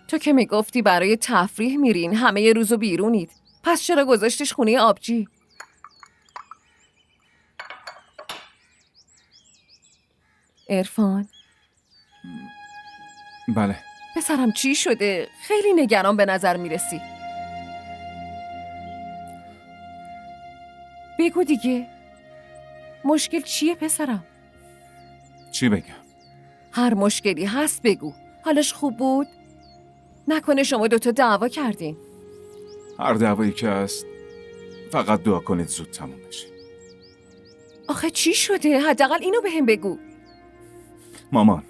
تو که میگفتی برای تفریح میرین، همه ی روزو بیرونید. پس چرا گذاشتیش خونه آبجی؟ عرفان، بله. پسرم چی شده؟ خیلی نگران به نظر میرسی. بگو دیگه، مشکل چیه پسرم؟ چی بگم؟ هر مشکلی هست بگو. حالش خوب بود؟ نکنه شما دوتا دعوا کردین؟ هر دعوایی که هست فقط دعا کنید زود تموم بشه. آخه چی شده؟ حداقل اینو بهم بگو. مامان،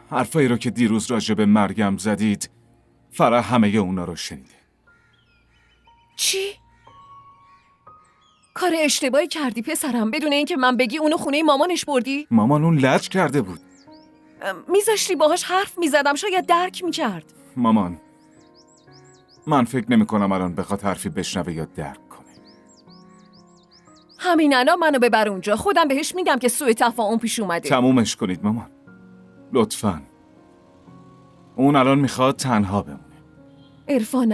حرفایی رو که دیروز راجع به مرگم زدید فرح همه اونا رو شنیده. چی؟ کار اشتباهی کردی پسرم. بدون اینکه من بگی اونو خونه مامانش بردی؟ مامان اون لج کرده بود. میذاشتی باهاش حرف میزدم، شاید درک میکرد. مامان، من فکر نمی کنم الان بخواد حرفی بشنوه یا درک کنه. همین الان منو ببر اونجا، خودم بهش میگم که سوء تفاهم پیش اومده. تمومش کنید مامان، لطفاً. اون الان میخواد تنها بمونه. عرفان،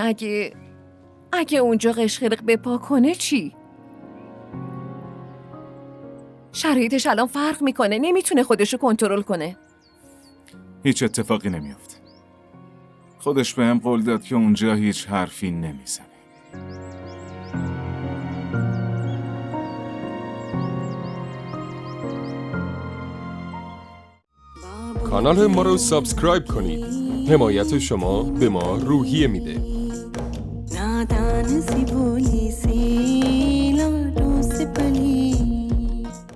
اگه اونجا قشقرق بپا کنه چی؟ شرایطش الان فرق میکنه، نمیتونه خودشو کنترل کنه. هیچ اتفاقی نمیافته. خودش بهم قول داد که اونجا هیچ حرفی نمیزنه. کانال ما رو سابسکرایب کنید. حمایت شما به ما روحیه میده.